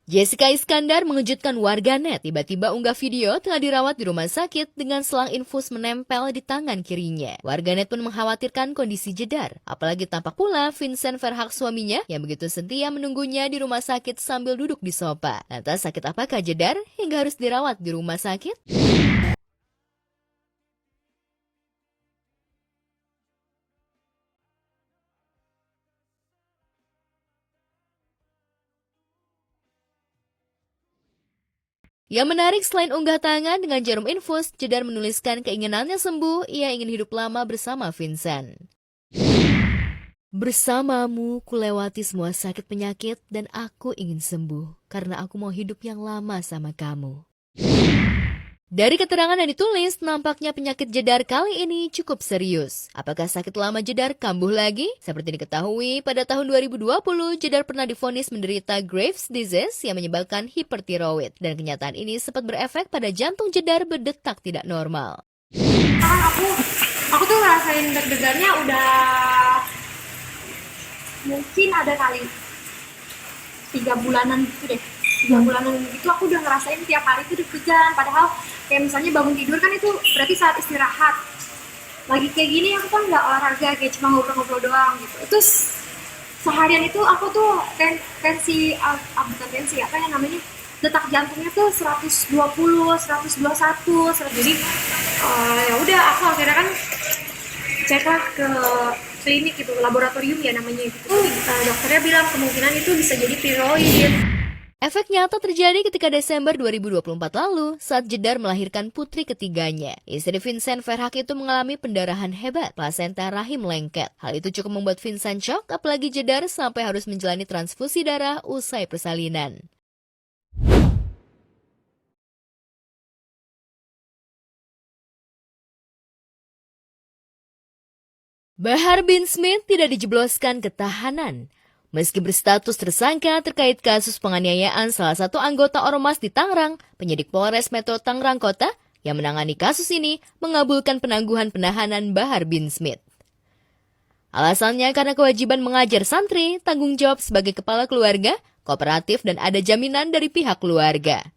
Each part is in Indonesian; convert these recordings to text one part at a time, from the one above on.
Jessica Iskandar mengejutkan warganet tiba-tiba unggah video tengah dirawat di rumah sakit dengan selang infus menempel di tangan kirinya. Warganet pun mengkhawatirkan kondisi Jedar. Apalagi tampak pula Vincent Verhaak suaminya yang begitu setia menunggunya di rumah sakit sambil duduk di sofa. Lantas sakit apakah Jedar hingga harus dirawat di rumah sakit? Yang menarik selain unggah tangan dengan jarum infus, Jedar menuliskan keinginannya sembuh, ia ingin hidup lama bersama Vincent. Bersamamu kulewati semua sakit penyakit dan aku ingin sembuh karena aku mau hidup yang lama sama kamu. Dari keterangan yang ditulis, nampaknya penyakit Jedar kali ini cukup serius. Apakah sakit lama Jedar kambuh lagi? Seperti diketahui, pada tahun 2020, Jedar pernah divonis menderita Graves' disease yang menyebabkan hipertiroid. Dan kenyataan ini sempat berefek pada jantung Jedar berdetak tidak normal. Aku tuh ngerasain deg-degannya udah mungkin ada kali 3 bulanan gitu deh. 3 bulanan gitu aku udah ngerasain tiap hari itu deg-degan. Padahal kayak misalnya bangun tidur kan itu berarti saat istirahat. Lagi kayak gini aku kan nggak olahraga, kayak cuma ngobrol-ngobrol doang gitu. Itu seharian itu aku tuh tensi, bukan tensi, apa yang namanya, detak jantungnya tuh 120, 121, jadi ya udah aku akhirnya kan cek lah ke klinik gitu, laboratorium ya namanya gitu. Dokternya bilang kemungkinan itu bisa jadi tiroid. Efek nyata terjadi ketika Desember 2024 lalu saat Jedar melahirkan putri ketiganya. Istri Vincent Verhaak itu mengalami pendarahan hebat, plasenta rahim lengket. Hal itu cukup membuat Vincent shock, apalagi Jedar sampai harus menjalani transfusi darah usai persalinan. Bahar bin Smith tidak dijebloskan ke tahanan. Meski berstatus tersangka terkait kasus penganiayaan salah satu anggota Ormas di Tangerang, penyidik Polres Metro Tangerang Kota yang menangani kasus ini mengabulkan penangguhan penahanan Bahar bin Smith. Alasannya karena kewajiban mengajar santri, tanggung jawab sebagai kepala keluarga, kooperatif, dan ada jaminan dari pihak keluarga.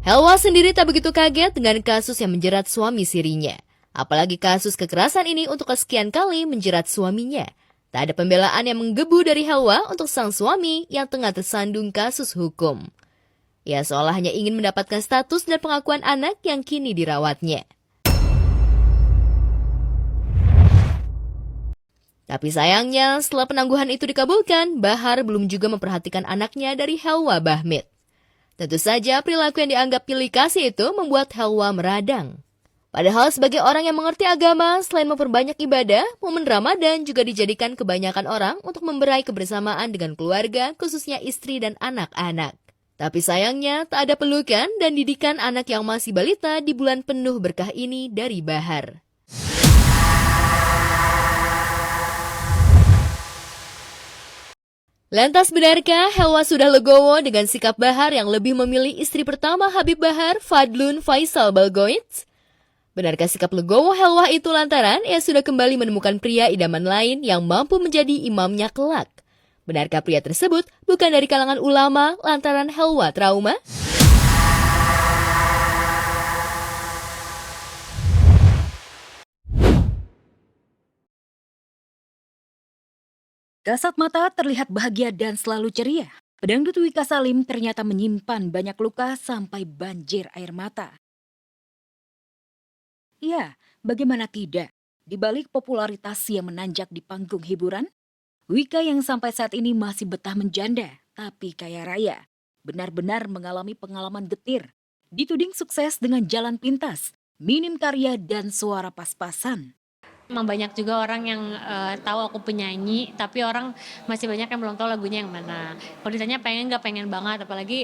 Helwa sendiri tak begitu kaget dengan kasus yang menjerat suami sirinya. Apalagi kasus kekerasan ini untuk kesekian kali menjerat suaminya. Tak ada pembelaan yang menggebu dari Helwa untuk sang suami yang tengah tersandung kasus hukum. Ia seolah hanya ingin mendapatkan status dan pengakuan anak yang kini dirawatnya. Tapi sayangnya, setelah penangguhan itu dikabulkan, Bahar belum juga memperhatikan anaknya dari Helwa Bahmit. Tentu saja perilaku yang dianggap pilih kasih itu membuat Helwa meradang. Padahal sebagai orang yang mengerti agama, selain memperbanyak ibadah, momen Ramadan juga dijadikan kebanyakan orang untuk memberai kebersamaan dengan keluarga, khususnya istri dan anak-anak. Tapi sayangnya tak ada pelukan dan didikan anak yang masih balita di bulan penuh berkah ini dari Bahar. Lantas benarkah Helwa sudah legowo dengan sikap Bahar yang lebih memilih istri pertama Habib Bahar, Fadlun Faisal Balgoits? Benarkah sikap legowo Helwa itu lantaran ia sudah kembali menemukan pria idaman lain yang mampu menjadi imamnya kelak? Benarkah pria tersebut bukan dari kalangan ulama lantaran Helwa trauma? Kasat mata terlihat bahagia dan selalu ceria. Pedangdut Wika Salim ternyata menyimpan banyak luka sampai banjir air mata. Ya, bagaimana tidak? Di balik popularitas yang menanjak di panggung hiburan, Wika yang sampai saat ini masih betah menjanda, tapi kaya raya, benar-benar mengalami pengalaman getir. Dituding sukses dengan jalan pintas, minim karya dan suara pas-pasan. Emang banyak juga orang yang tahu aku penyanyi, tapi orang masih banyak yang belum tahu lagunya yang mana. Kalau ditanya pengen nggak, pengen banget, apalagi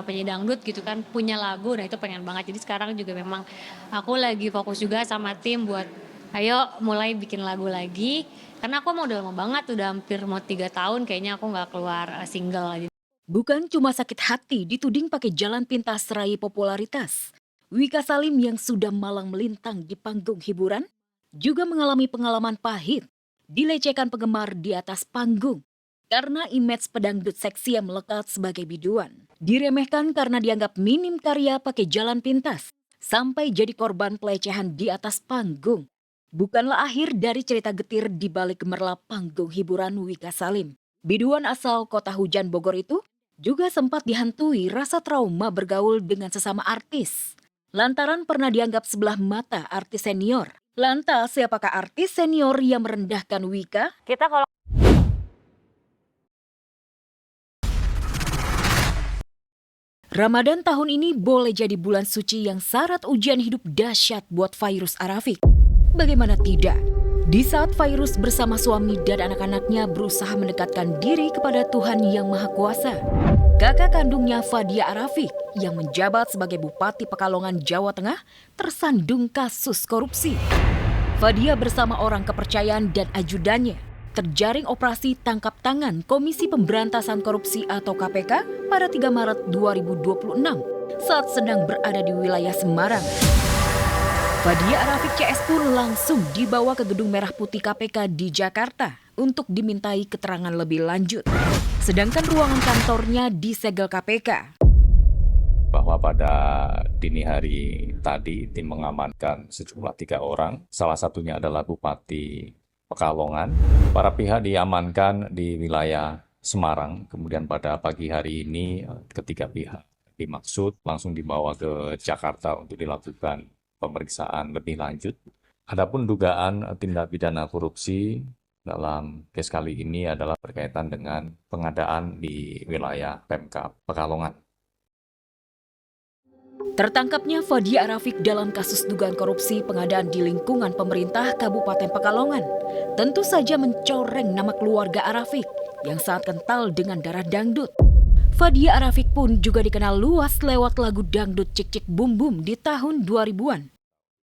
penyanyi dangdut gitu kan punya lagu, nah itu pengen banget. Jadi sekarang juga memang aku lagi fokus juga sama tim buat ayo mulai bikin lagu lagi. Karena aku mau udah lama banget, udah hampir mau 3 tahun kayaknya aku nggak keluar single. Bukan cuma sakit hati dituding pakai jalan pintas raih popularitas. Wika Salim yang sudah malang melintang di panggung hiburan juga mengalami pengalaman pahit, dilecehkan penggemar di atas panggung. karena image pedangdut seksi yang melekat sebagai biduan. Diremehkan karena dianggap minim karya pakai jalan pintas, sampai jadi korban pelecehan di atas panggung. Bukanlah akhir dari cerita getir di balik gemerlap panggung hiburan Wika Salim. Biduan asal kota hujan Bogor itu juga sempat dihantui rasa trauma bergaul dengan sesama artis. Lantaran pernah dianggap sebelah mata artis senior. Lantas siapakah artis senior yang merendahkan Wika? Ramadan tahun ini boleh jadi bulan suci yang syarat ujian hidup dahsyat buat Fairuz Arafik. Bagaimana tidak? Di saat Fairuz bersama suami dan anak-anaknya berusaha mendekatkan diri kepada Tuhan Yang Maha Kuasa, kakak kandungnya Fadia Arafik yang menjabat sebagai Bupati Pekalongan, Jawa Tengah tersandung kasus korupsi. Fadia bersama orang kepercayaan dan ajudannya terjaring operasi tangkap tangan Komisi Pemberantasan Korupsi atau KPK pada 3 Maret 2026 saat sedang berada di wilayah Semarang. Fadia Arafik CS pun langsung dibawa ke Gedung Merah Putih KPK di Jakarta untuk dimintai keterangan lebih lanjut. Sedangkan ruangan kantornya disegel KPK. Bahwa pada dini hari tadi tim mengamankan sejumlah 3 orang, salah satunya adalah Bupati Pekalongan. Para pihak diamankan di wilayah Semarang, kemudian pada pagi hari ini ketiga pihak dimaksud langsung dibawa ke Jakarta untuk dilakukan pemeriksaan lebih lanjut. Adapun dugaan tindak pidana korupsi dalam kes kali ini adalah berkaitan dengan pengadaan di wilayah Pemkab Pekalongan. Tertangkapnya Fadia Arafik dalam kasus dugaan korupsi pengadaan di lingkungan pemerintah Kabupaten Pekalongan tentu saja mencoreng nama keluarga Arafik yang sangat kental dengan darah dangdut. Fadia Arafik pun juga dikenal luas lewat lagu dangdut Cik Cik Bum Bum di tahun 2000-an.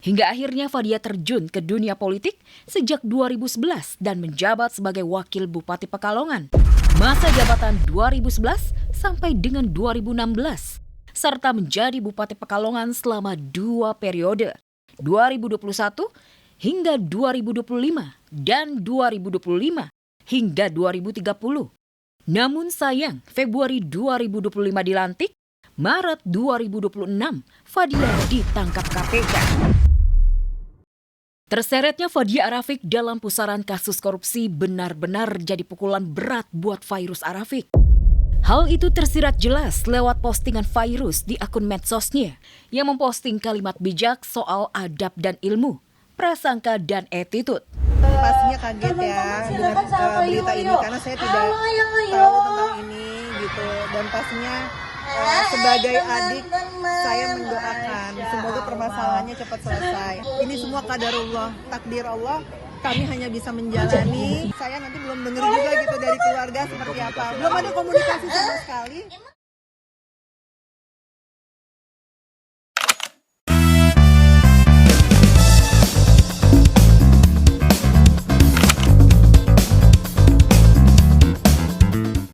Hingga akhirnya Fadia terjun ke dunia politik sejak 2011 dan menjabat sebagai Wakil Bupati Pekalongan. Masa jabatan 2011 sampai dengan 2016. Serta menjadi Bupati Pekalongan selama 2 periode, 2021 hingga 2025 dan 2025 hingga 2030. Namun sayang, Februari 2025 dilantik, Maret 2026 Fadia ditangkap KPK. Terseretnya Fadia Arafik dalam pusaran kasus korupsi benar-benar jadi pukulan berat buat Fairuz Arafik. Hal itu tersirat jelas lewat postingan Fairuz di akun medsosnya yang memposting kalimat bijak soal adab dan ilmu, prasangka dan attitude. Pastinya kaget ya dengan berita ini karena saya tidak tahu tentang ini gitu, dan pastinya sebagai adik saya mendoakan semoga permasalahannya cepat selesai. Ini semua qadarullah, takdir Allah. Kami hanya bisa menjalani. Saya nanti belum dengar juga gitu dari keluarga seperti apa. Belum ada komunikasi sama sekali.